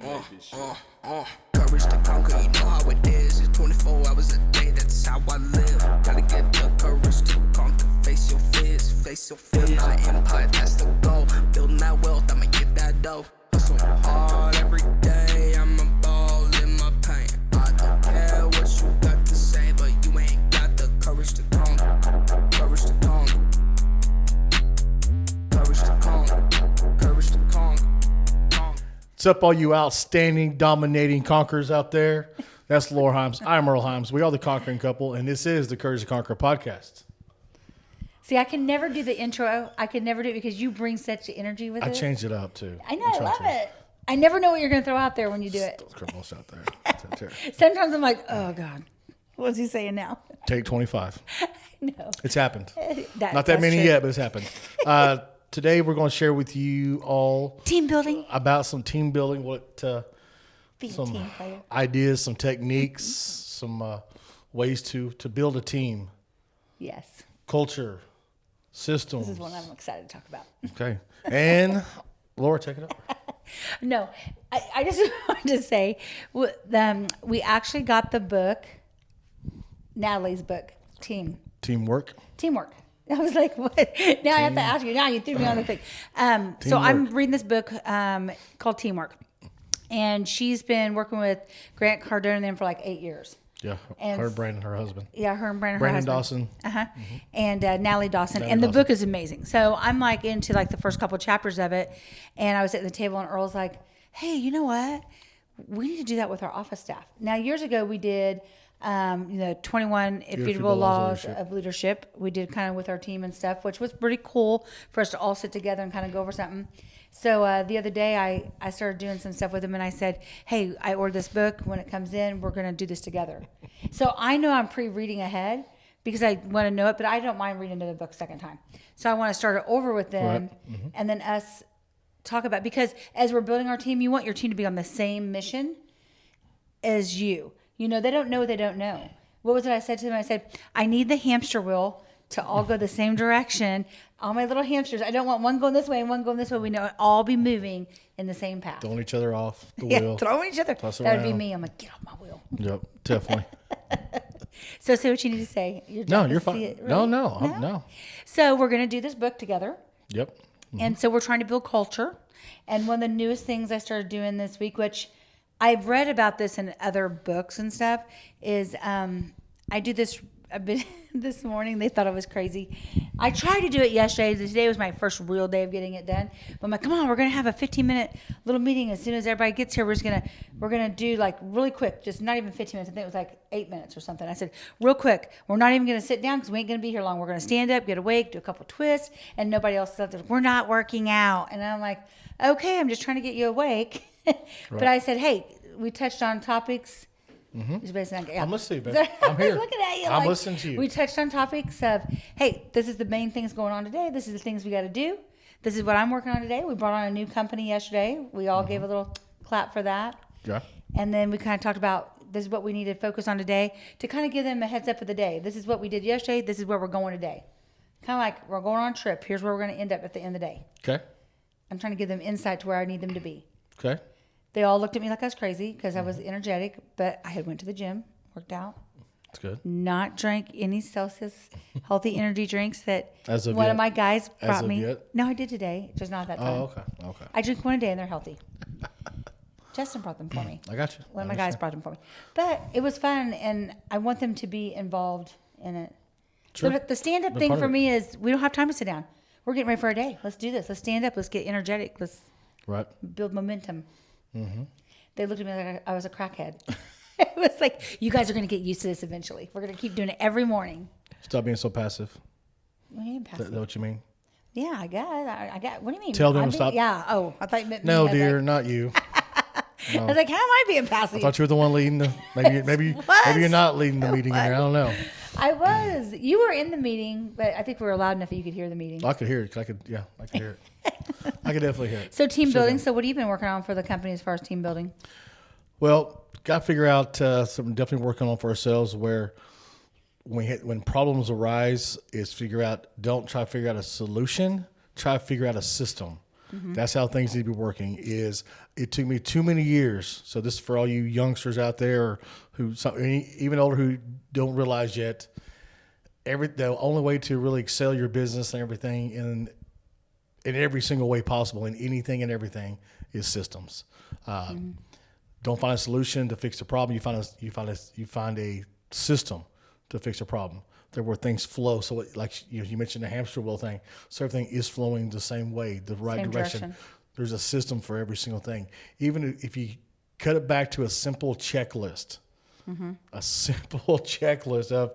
Courage to conquer, you know how it is. It's 24 hours a day, that's how I live. Gotta get the courage to conquer, face your fears, face your fears. Not an empire, that's the goal. Building that wealth, I'ma get that dough. Hustle hard every day, I'm a ball in my pain. I don't care what you got to say, but you ain't got the courage to conquer. Courage to conquer. Courage to conquer. Courage to conquer. What's up, all you outstanding, dominating conquerors out there? That's Laura Himes. I'm Earl Himes. We are the Conquering Couple, and this is the Courage to Conquer podcast. See, I can never do the intro. I can never do it because you bring such energy with it. I changed it up, too. I know, I love it. I never know what you're going to throw out there when you do it. Those criminals out there. Sometimes I'm like, oh, God. What's he saying now? Take 25. No. It's happened. Not that that's many true. yet, but it's happened. Today, we're going to share with you all Team building. about some team building, Being a some team player. ideas, some techniques, some ways to build a team, Yes. culture, systems. This is one I'm excited to talk about. Okay. And Laura, take it up. No, I just wanted to say we actually got the book, Natalie's book, Teamwork. Teamwork. I was like, what? Now I have to ask you. Now you threw me on the thing. So I'm reading this book called Teamwork. And she's been working with Grant Cardone and them for like 8 years. Yeah. And her and Brandon, her husband. Yeah, her and Brandon, Brandon her husband. Dawson. And Natalie Dawson. Natalie And the Dawson. book is amazing. So I'm like into like the first couple chapters of it. And I was at the table and Earl's like, hey, you know what? We need to do that with our office staff. Now, years ago, we did 21 Irrefutable Laws of Leadership. We did kind of with our team and stuff, which was pretty cool for us to all sit together and kind of go over something. So the other day, I started doing some stuff with him, and I said, hey, I ordered this book. When it comes in, we're going to do this together. So I know I'm pre-reading ahead because I want to know it, but I don't mind reading the book second time. So I want to start it over with them, and then us talk about, because as we're building our team, you want your team to be on the same mission as you. You know, they don't know what they don't know. What was it I said to them? I said, I need the hamster wheel to all go the same direction. All my little hamsters, I don't want one going this way and one going this way. We know all be moving in the same path. Throwing each other off the Yeah, wheel. throwing each other. Toss That would be around. me. I'm like, get off my wheel. Yep, definitely. So say what you need to say. You're No, done you're to fine. see it, No, right? no. So we're going to do this book together. Yep. And so we're trying to build culture. And one of the newest things I started doing this week, which I've read about this in other books and stuff, is I do this a bit this morning. They thought I was crazy. I tried to do it yesterday. Today was my first real day of getting it done. But I'm like, come on, we're gonna have a 15-minute little meeting as soon as everybody gets here. We're gonna do like really quick, just not even 15 minutes. I think it was like 8 minutes or something. I said, real quick. We're not even gonna sit down because we ain't gonna be here long. We're gonna stand up, get awake, do a couple twists, and nobody else says we're not working out. And I'm like, okay, I'm just trying to get you awake. But I said, hey, we touched on topics. Yeah. I'm listening, man. I'm here. Looking at you. I'm listening to you. We touched on topics of, hey, this is the main things going on today. This is the things we got to do. This is what I'm working on today. We brought on a new company yesterday. We all gave a little clap for that. Yeah. And then we kind of talked about this is what we need to focus on today to kind of give them a heads up of the day. This is what we did yesterday. This is where we're going today. Kind of like we're going on a trip. Here's where we're going to end up at the end of the day. Okay. I'm trying to give them insight to where I need them to be. Okay. They all looked at me like I was crazy because I was energetic, but I had went to the gym, worked out, That's good. not drank any Celsius healthy energy drinks that As of one yet? of my guys As brought of me. yet? No, I did today, just not that time. Oh, okay. I drink one a day and they're healthy. Justin brought them for me. I got you. One of my guys brought them for me. But it was fun, and I want them to be involved in it. Sure. The stand-up Be thing part for of it. me is we don't have time to sit down. We're getting ready for our day. Let's do this. Let's stand up. Let's get energetic. Let's Right. build momentum. They looked at me like I was a crackhead. It was like, you guys are going to get used to this eventually. We're going to keep doing it every morning. Stop being so passive. What do you mean, Is passive? that what you mean? Yeah, I guess. I got. What do you mean? Tell them I'm to stop. Yeah. Oh, I thought you meant No, me. I was dear, like- not you. I was like, how am I being passive? I thought you were the one leading the. Maybe you're not leading the meeting in here. I don't know. I was. You were in the meeting, but I think we were loud enough that you could hear the meeting. I could hear it. I could hear it. I could definitely hear it. So team Sure building. can. So what have you been working on for the company as far as team building? Well, got to figure out something definitely working on for ourselves where when problems arise is don't try to figure out a solution, try to figure out a system. That's how things need to be working. Is it took me too many years. So this is for all you youngsters out there who even older who don't realize yet. The only way to really excel your business and everything in every single way possible in anything and everything is systems. Don't find a solution to fix the problem. You find a system to fix a problem. There where things flow. So like you mentioned the hamster wheel thing. So everything is flowing the same way, the right Same direction. There's a system for every single thing. Even if you cut it back to a simple checklist, a simple checklist of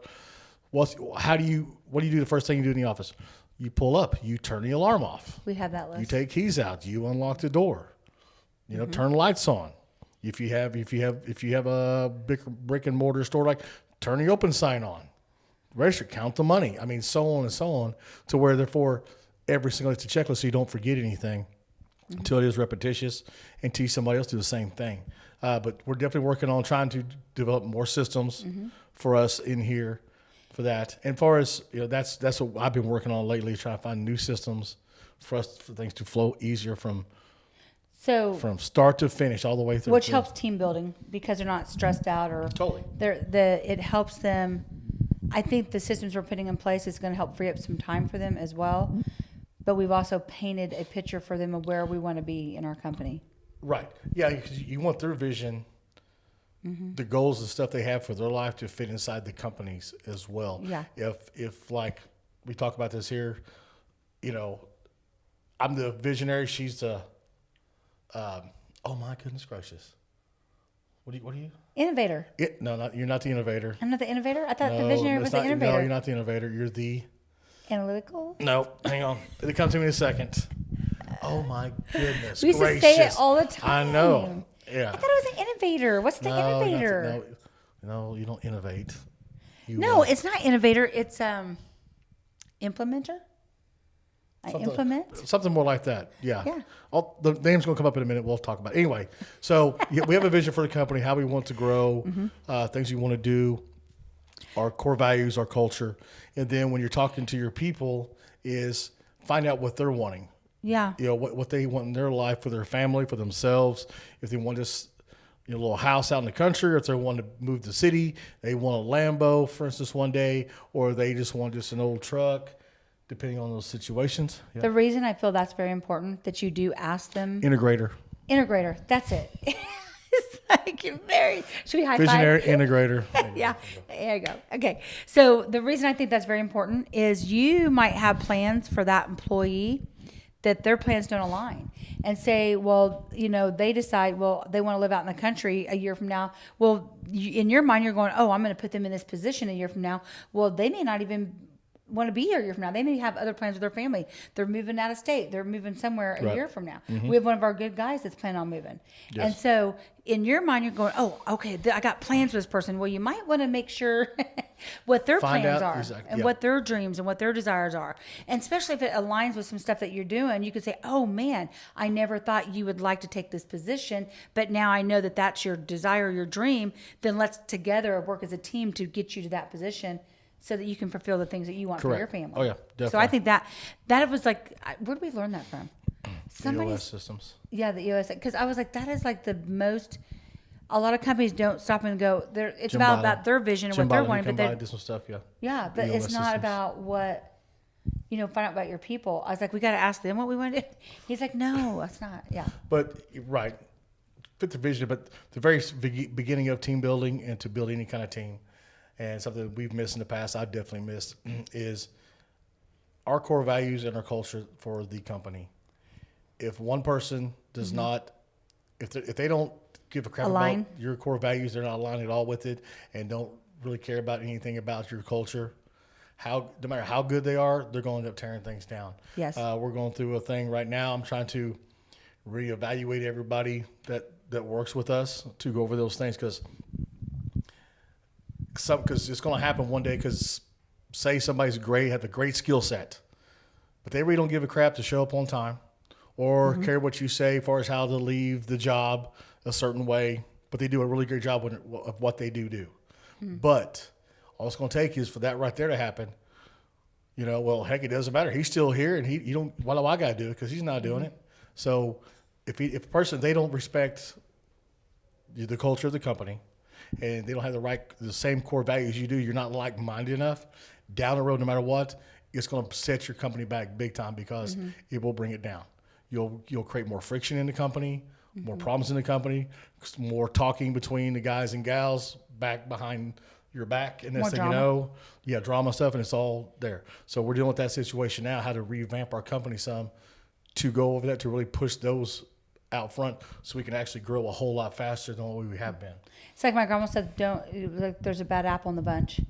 what do you do the first thing you do in the office? You pull up, you turn the alarm off. We have that list. You take keys out, you unlock the door. Turn the lights on. If you have a big brick and mortar store, like turn the open sign on. Register, count the money. I mean, so on and so on, to where therefore every single it's a checklist, so you don't forget anything until it is repetitious, and teach somebody else to do the same thing. But we're definitely working on trying to develop more systems for us in here for that. And far as that's what I've been working on lately, trying to find new systems for things to flow easier from start to finish all the way through. Which helps team building because they're not stressed out or Totally. It helps them. I think the systems we're putting in place is going to help free up some time for them as well. But we've also painted a picture for them of where we want to be in our company. Right. Yeah, because you want their vision, the goals and stuff they have for their life to fit inside the companies as well. Yeah. If like we talk about this here, I'm the visionary. She's the, oh my goodness gracious. What are you? Innovator. No, you're not the innovator. I'm not the innovator? I thought the visionary was the innovator. No, you're not the innovator. You're the... Analytical? No, hang on. It'll come to me in a second. Oh my goodness We used gracious. to say it all the time. I know. Yeah. I thought it was an innovator. What's the innovator? No, you don't innovate. It's not innovator. It's implementer. I implement. Something more like that. Yeah. Yeah. The name's going to come up in a minute. We'll talk about it. Anyway, so we have a vision for the company, how we want to grow, things we want to do, our core values, our culture. And then when you're talking to your people is find out what they're wanting. Yeah. What they want in their life for their family, for themselves. If they want this little house out in the country, or if they want to move to the city, they want a Lambo, for instance, one day, or they just want just an old truck. Depending on those situations. Yeah. The reason I feel that's very important that you do ask them. Integrator. That's it. It's like should we high Visionary five? integrator. Yeah, there you go. Okay. So the reason I think that's very important is you might have plans for that employee that their plans don't align and say, well, they decide, they want to live out in the country a year from now. Well, in your mind, you're going, oh, I'm going to put them in this position a year from now. Well, they may not even want to be here a year from now. They may have other plans with their family. They're moving out of state. They're moving somewhere a year from now. We have one of our good guys that's planning on moving. Yes. And so in your mind, you're going, oh, okay, I got plans for this person. Well, you might want to make sure what their plans are and what their dreams and what their desires are. And especially if it aligns with some stuff that you're doing, you could say, oh man, I never thought you would like to take this position, but now I know that that's your desire, your dream. Then let's together work as a team to get you to that position, so that you can fulfill the things that you want for your family. Oh, yeah, definitely. So I think that was like, where did we learn that from? EOS systems. Yeah, the EOS. Because I was like, that is like the most, a lot of companies don't stop and go, it's about their vision and what they're wanting. But they do some stuff, yeah. Yeah, but it's not about what, find out about your people. I was like, we got to ask them what we want to do. He's like, no, that's not, yeah. But, right, fit the vision, but the very beginning of team building and to build any kind of team, and something that we've missed in the past, I've definitely missed, is our core values and our culture for the company. If one person does not, if they don't give a crap about your core values, they're not aligned at all with it, and don't really care about anything about your culture, no matter how good they are, they're going to end up tearing things down. Yes. We're going through a thing right now. I'm trying to reevaluate everybody that works with us to go over those things because it's going to happen one day because say somebody's great, have a great skill set, but they really don't give a crap to show up on time or care what you say as far as how to leave the job a certain way, but they do a really great job of what they do. But all it's going to take is for that right there to happen. Well, heck, it doesn't matter. He's still here, and why do I got to do it? Because he's not doing it. So if a person, they don't respect the culture of the company, and they don't have the same core values you do, you're not like-minded enough, down the road, no matter what, it's going to set your company back big time because it will bring it down. You'll create more friction in the company, more problems in the company, more talking between the guys and gals back behind your back, and next thing you know, drama stuff, and it's all there. So we're dealing with that situation now, how to revamp our company some to go over that, to really push those out front so we can actually grow a whole lot faster than what we have been. It's like my grandma said, there's a bad apple in the bunch.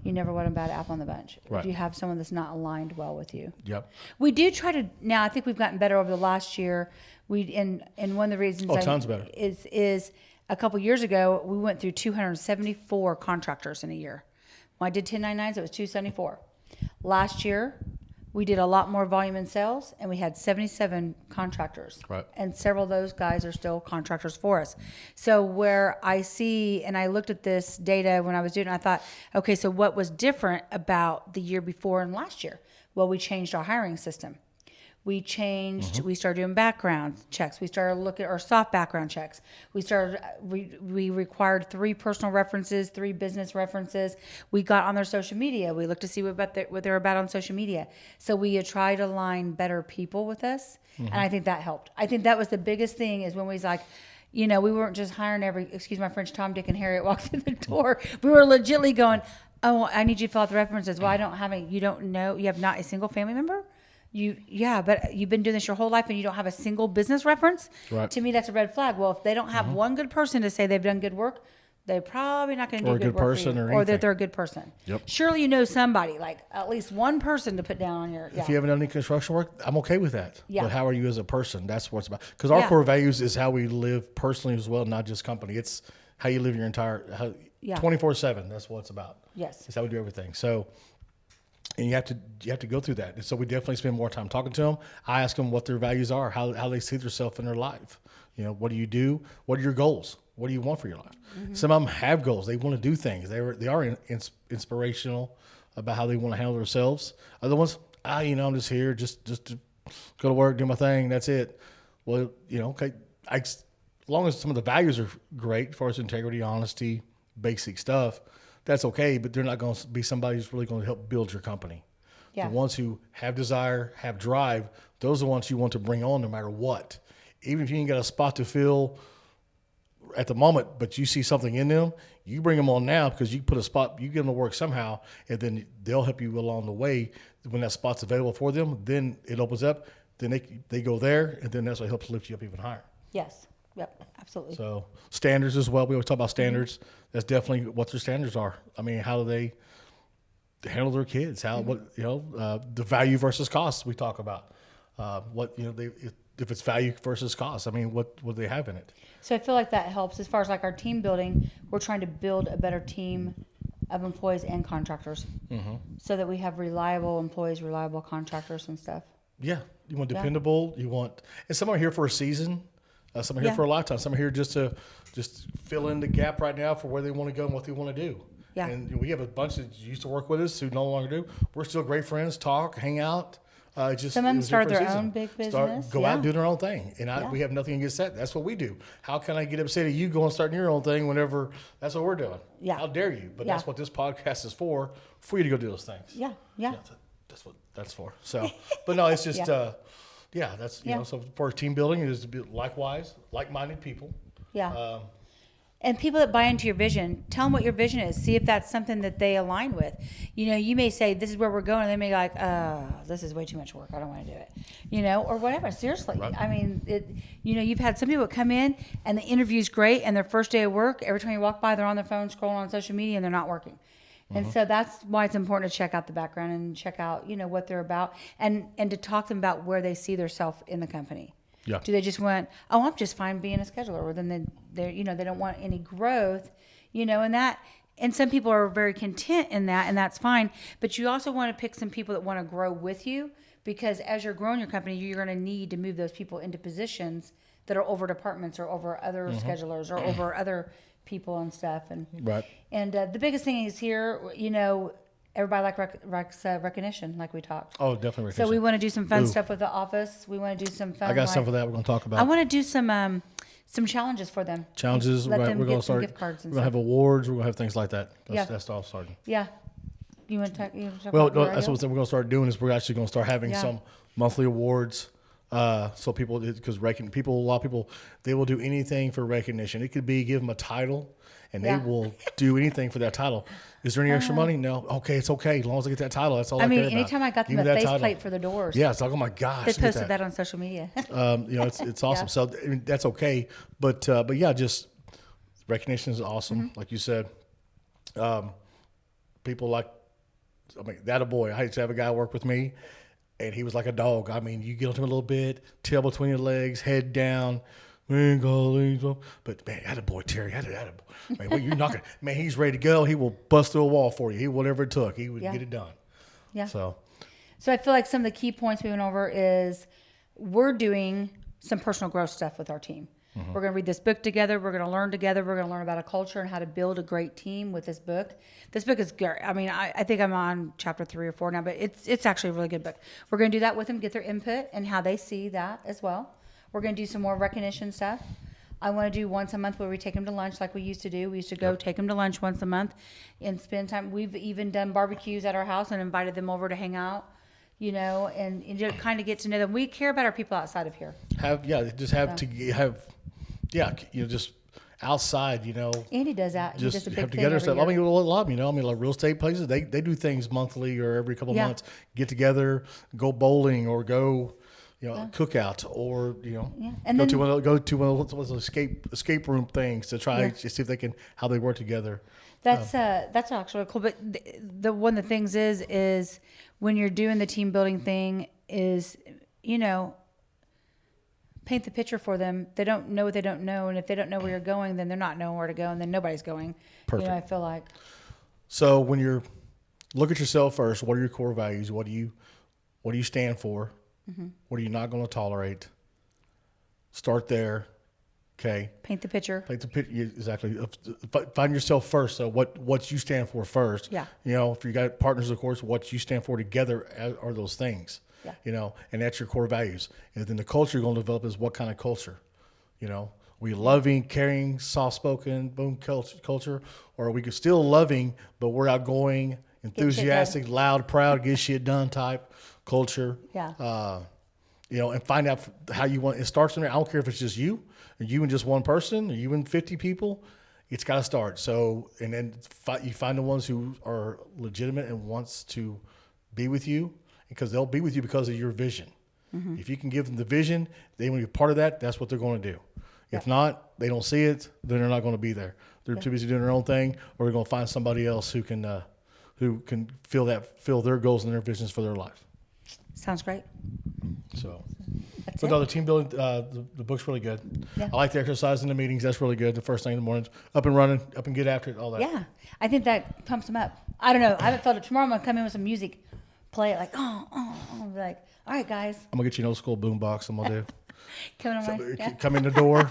You never want a bad apple in the bunch. Right. If you have someone that's not aligned well with you. Yep. We do try to, now I think we've gotten better over the last year. And one of the reasons tons better. is a couple years ago, we went through 274 contractors in a year. When I did 1099s, it was 274. Last year, we did a lot more volume in sales, and we had 77 contractors. Right. And several of those guys are still contractors for us. So where I see, and I looked at this data when I was doing it, I thought, okay, so what was different about the year before and last year? Well, we changed our hiring system. We changed, we started doing background checks. We started looking at our soft background checks. We required 3 personal references, 3 business references. We got on their social media. We looked to see what they're about on social media. So we tried to align better people with us. And I think that helped. I think that was the biggest thing, is when we was like, we weren't just hiring excuse my French, Tom, Dick, and Harry that walked through the door. We were legitimately going, oh, I need you to fill out the references. Well, I don't have you don't know, you have not a single family member? But you've been doing this your whole life and you don't have a single business reference. Right. To me, that's a red flag. Well, if they don't have one good person to say they've done good work, they're probably not going to do good work for you, or that they're a good person. Yep. Surely you know somebody, like at least one person to put down on your. Yeah. If you haven't done any construction work, I'm okay with that. Yeah. But how are you as a person? That's what it's about. Because our core values is how we live personally as well, not just company. It's how you live your entire 24/7. That's what it's about. Yes. It's how we do everything. So. And you have to go through that. And so we definitely spend more time talking to them. I ask them what their values are, how they see themselves in their life. What do you do? What are your goals? What do you want for your life? Some of them have goals. They want to do things. They are inspirational about how they want to handle themselves. Other ones, I'm just here just to go to work, do my thing. That's it. Well, okay. As long as some of the values are great, as far as integrity, honesty, basic stuff, that's okay, but they're not going to be somebody who's really going to help build your company. Yeah. The ones who have desire, have drive, those are the ones you want to bring on no matter what. Even if you ain't got a spot to fill at the moment, but you see something in them, you bring them on now, because you put a spot, you get them to work somehow, and then they'll help you along the way. When that spot's available for them, then it opens up, then they go there, and then that's what helps lift you up even higher. Yes. Yep, absolutely. So standards as well. We always talk about standards. That's definitely what their standards are. I mean, how do they handle their kids? How the value versus cost we talk about. If it's value versus cost. I mean, what do they have in it? So I feel like that helps as far as like our team building. We're trying to build a better team of employees and contractors, so that we have reliable employees, reliable contractors, and stuff. Yeah, you want dependable. You want, and some are here for a season. Some are here for a lifetime. Some are here just to fill in the gap right now for where they want to go and what they want to do. Yeah. And we have a bunch that used to work with us who no longer do. We're still great friends, talk, hang out. Some of them start their own big business. Go out and do their own thing. And we have nothing against that. That's what we do. How can I get upset at you going starting your own thing whenever that's what we're doing? Yeah. How dare you? But that's what this podcast is for you to go do those things. Yeah. Yeah. That's what that's for. So, but no, it's just... that's, so for team building, it is to be likewise, like-minded people. Yeah. And people that buy into your vision, tell them what your vision is. See if that's something that they align with. You may say, this is where we're going. And they may be like, this is way too much work. I don't want to do it. Or whatever. Seriously. Right. I mean, you've had some people that come in and the interview's great. And their first day of work, every time you walk by, they're on their phone scrolling on social media and they're not working. And so that's why it's important to check out the background and check out, what they're about, and to talk to them about where they see themselves in the company. Yeah. Do they just want, I'm just fine being a scheduler, or then they don't want any growth, and some people are very content in that, and that's fine. But you also want to pick some people that want to grow with you, because as you're growing your company, you're going to need to move those people into positions that are over departments or over other schedulers or over other people and stuff. And the biggest thing is here, everybody likes recognition, like we talked. Oh, definitely. So we want to do some fun Ooh. stuff with the office. We want to do some fun. I got like, stuff for that we're going to talk about. I want to do some challenges for them. Challenges. Let Right, them we're going get to some start. gift cards We're and going to stuff. have awards. We're going to have things like that. Yeah. That's all starting. Yeah. You want to talk? Well, about no, your that's ideal? what we're going to start doing is we're actually going to start having Yeah. some monthly awards. So people, because a lot of people, they will do anything for recognition. It could be give them a title, and Yeah. they will do anything for that title. Is there any extra money? No. Okay, it's okay as long as I get that title. That's all I I mean, care about. anytime I got them Give a me that faceplate title. for the doors. Yeah, it's like, oh my gosh, They look at posted that on social media. It's awesome. So I mean, that's okay, but yeah, just recognition is awesome, Mm-hmm. like you said. People like, I mean, that a boy. I used to have a guy work with me, and he was like a dog. I mean, you get on him a little bit, tail between your legs, head down. Man, golly, but man, that a boy, Terry, that a boy. Man, well, you're not gonna. Man, he's ready to go. He will bust through a wall for you. He whatever it took, he would Yeah. get it done. Yeah. So So I feel like some of the key points we went over is we're doing some personal growth stuff with our team. Mm-hmm. We're going to read this book together. We're going to learn together. We're going to learn about a culture and how to build a great team with this book. This book is great. I mean, I think I'm on chapter 3 or 4 now, but it's actually a really good book. We're going to do that with them, get their input and how they see that as well. We're going to do some more recognition stuff. I want to do once a month where we take them to lunch like we used to do. We used to go take them to lunch once a month and spend time. We've even done barbecues at our house and invited them over to hang out, you know, and just kind of get to know them. We care about our people outside of here. Just outside, Andy does that. He just does a big have thing together every stuff. year. I mean, a lot, I mean, like real estate places, they do things monthly or every couple of Yeah. months, get together, go bowling or go, cookout or, And go then- to one of those escape room things to try Yeah. to see if they can, how they work together. That's actually cool. But the one of the things is when you're doing the team building thing is, paint the picture for them. They don't know what they don't know, and if they don't know where you're going, then they're not knowing where to go, and then nobody's going. Perfect. I feel like So when you're, look at yourself first, what are your core values? What do you stand for? Mm-hmm. What are you not going to tolerate? Start there. Okay. paint the picture. Like the picture, exactly. Find yourself first. So what you stand for first. Yeah. If you got partners, of course, what you stand for together are those things. Yeah. And that's your core values. And then the culture you're going to develop is what kind of culture. We loving, caring, soft-spoken, boom culture, or are we still loving, but we're outgoing, enthusiastic, loud, proud, get shit done type culture. Yeah. And find out how you want. It starts in there. I don't care if it's just you, or you and just one person, or you and 50 people. It's got to start. So, and then you find the ones who are legitimate and wants to be with you, because they'll be with you because of your vision. Mm-hmm. If you can give them the vision, they want to be part of that. That's what they're going to do. If not, they don't see it, then they're not going to be there. They're too busy doing their own thing, or they're going to find somebody else who can fill their goals and their visions for their life. Sounds great. So, That's but it. no, the team building, the book's really good. Yeah. I like the exercise in the meetings. That's really good. The first thing in the morning, up and running, up and get after it, all that. Yeah, I think that pumps them up. I don't know. I haven't felt it. Tomorrow I'm gonna come in with some music, play it like I'll be like, all right, guys, I'm gonna get you an old school boom box. I'm gonna do. coming on my yeah. Come in the door.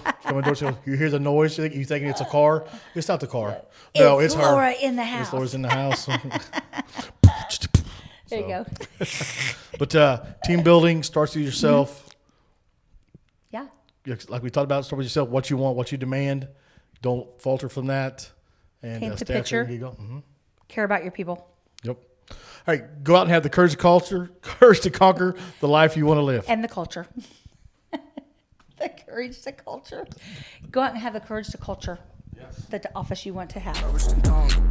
So you hear the noise. You thinking it's a car? It's not the car. No, it's Laura her. in the It's house. Laura's in the house. There you go. But team building starts with yourself. Yeah, Like we talked about, start with yourself. What you want, what you demand. Don't falter from that. And Paint the stay after picture. you go. Mm-hmm. care about your people Yep. All right, go out and have the courage to conquer the life you want to live. and the culture. The courage to culture. Go out and have the courage to culture. Yes. The office you want to have. Courage to conquer.